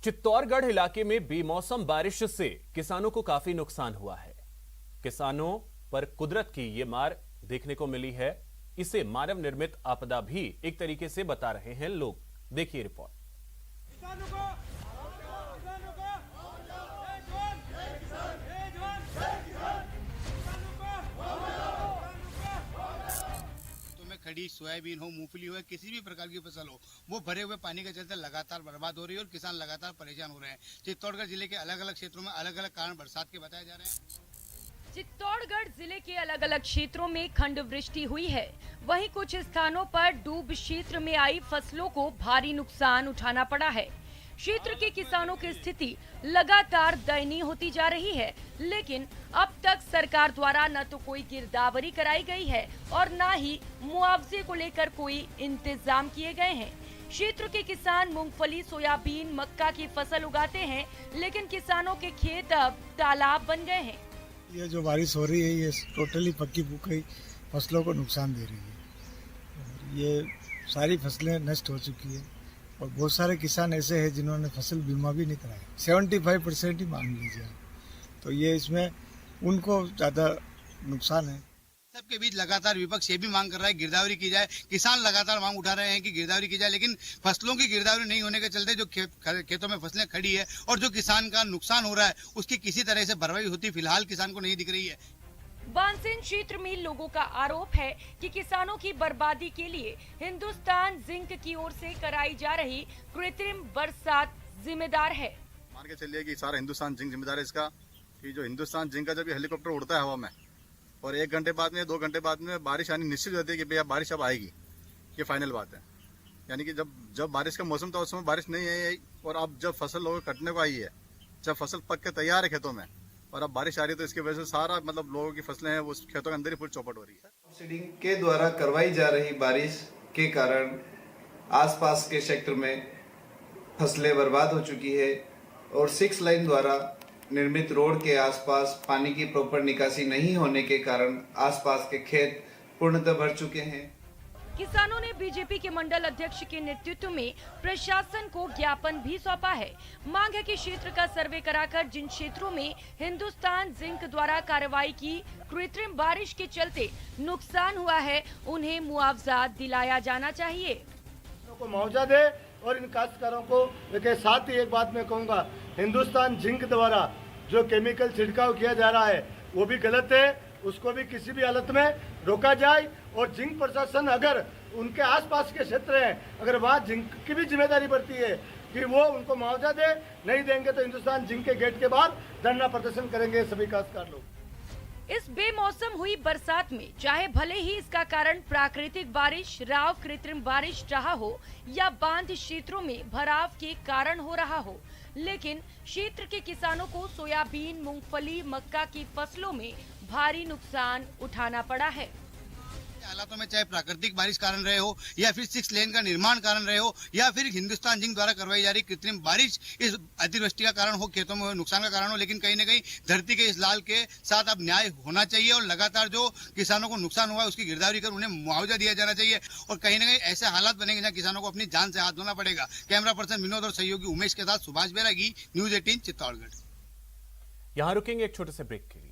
चित्तौड़गढ़ इलाके में बेमौसम बारिश से किसानों को काफी नुकसान हुआ है। किसानों पर कुदरत की ये मार देखने को मिली है। इसे मानव निर्मित आपदा भी एक तरीके से बता रहे हैं लोग। देखिए रिपोर्ट। खड़ी सोयाबीन हो, मूंगफली हो, किसी भी प्रकार की फसल हो, वो भरे हुए पानी के चलते लगातार बर्बाद हो रही है और किसान लगातार परेशान हो रहे हैं। चित्तौड़गढ़ जिले के अलग अलग क्षेत्रों में अलग अलग कारण बरसात के बताए जा रहे हैं। चित्तौड़गढ़ जिले के अलग अलग क्षेत्रों में खंड वृष्टि हुई है। वहीं कुछ स्थानों पर डूब क्षेत्र में आई फसलों को भारी नुकसान उठाना पड़ा है। क्षेत्र के किसानों की स्थिति लगातार दयनीय होती जा रही है, लेकिन अब तक सरकार द्वारा न तो कोई गिरदावरी कराई गई है और न ही मुआवजे को लेकर कोई इंतजाम किए गए हैं। क्षेत्र के किसान मूंगफली, सोयाबीन, मक्का की फसल उगाते हैं, लेकिन किसानों के खेत अब तालाब बन गए हैं। ये जो बारिश हो रही है ये टोटली पक्की पुक्की फसलों को नुकसान दे रही है। ये सारी फसलें नष्ट हो चुकी है और बहुत सारे किसान ऐसे हैं जिन्होंने फसल बीमा भी नहीं कराया। 75% ही मान लीजिए, तो ये इसमें उनको ज़्यादा नुकसान है। सबके बीच लगातार विपक्ष ये भी मांग कर रहा है गिरदावरी की जाए। किसान लगातार मांग उठा रहे हैं कि गिरदावरी की जाए, लेकिन फसलों की गिरदावरी नहीं होने के चलते जो खेतों में फसलें खड़ी है और जो किसान का नुकसान हो रहा है उसकी किसी तरह से भरपाई होती फिलहाल किसान को नहीं दिख रही है। बांसिन क्षेत्र में लोगों का आरोप है कि किसानों की बर्बादी के लिए हिंदुस्तान जिंक की ओर से कराई जा रही कृत्रिम बरसात जिम्मेदार है। मान के चलिए कि सारा हिंदुस्तान जिंक जिम्मेदार है इसका, कि जो हिंदुस्तान जिंक का जब हेलीकॉप्टर उड़ता है हवा में और 1 घंटे बाद में 2 घंटे बाद में बारिश आनी निश्चित होती है कि भैया बारिश अब आएगी, ये फाइनल बात है। यानी कि जब बारिश का मौसम था उस समय बारिश नहीं आई और अब जब फसल लोगों को कटने को आई है, जब फसल पक के तैयार है खेतों में और अब बारिश आ रही है, तो इसकी वजह से सारा लोगों की फसलें हैं वो खेतों के अंदर ही पूरी चौपट हो रही है। सीडिंग के द्वारा करवाई जा रही बारिश के कारण आसपास के क्षेत्र में फसलें बर्बाद हो चुकी है और 6 लाइन द्वारा निर्मित रोड के आसपास पानी की प्रॉपर निकासी नहीं होने के कारण आसपास के खेत पूर्णतः भर चुके हैं। किसानों ने बीजेपी के मंडल अध्यक्ष के नेतृत्व में प्रशासन को ज्ञापन भी सौंपा है। मांग है कि क्षेत्र का सर्वे कराकर जिन क्षेत्रों में हिंदुस्तान जिंक द्वारा कार्रवाई की कृत्रिम बारिश के चलते नुकसान हुआ है, उन्हें मुआवजा दिलाया जाना चाहिए। को मुआवजा दे और इन काश्तकारों को के साथ ही एक बात मैं कहूँगा, हिंदुस्तान जिंक द्वारा जो केमिकल छिड़काव किया जा रहा है वो भी गलत है, उसको भी किसी भी हालत में रोका जाए और जिंक प्रशासन अगर उनके आसपास के क्षेत्र हैं अगर वहाँ जिंक की भी जिम्मेदारी बढ़ती है कि वो उनको मुआवजा दे, नहीं देंगे तो हिंदुस्तान जिंक के गेट के बाहर धरना प्रदर्शन करेंगे सभी काश्तकार लोग। इस बेमौसम हुई बरसात में चाहे भले ही इसका कारण प्राकृतिक बारिश, राव कृत्रिम बारिश रहा हो या बांध क्षेत्रों में भराव के कारण हो रहा हो, लेकिन क्षेत्र के किसानों को सोयाबीन, मूंगफली, मक्का की फसलों में भारी नुकसान उठाना पड़ा है। हालातों में चाहे प्राकृतिक बारिश कारण रहे हो या फिर 6 लेन का निर्माण कारण रहे हो या फिर हिंदुस्तान जिंक द्वारा करवाई जा रही कृत्रिम बारिश इस अतिवृष्टि का कारण हो, खेतों में नुकसान का कारण हो, लेकिन कहीं न कहीं धरती के इस लाल के साथ अब न्याय होना चाहिए और लगातार जो किसानों को नुकसान हुआ है उसकी गिरदावरी कर उन्हें मुआवजा दिया जाना चाहिए और कहीं न कहीं ऐसे हालात बनेंगे जहाँ किसानों को अपनी जान से हाथ धोना पड़ेगा। कैमरा पर्सन विनोद और सहयोगी उमेश के साथ सुभाष बैरागी, न्यूज 18 चित्तौड़गढ़। यहाँ रुकेंगे एक छोटे से ब्रेक के लिए।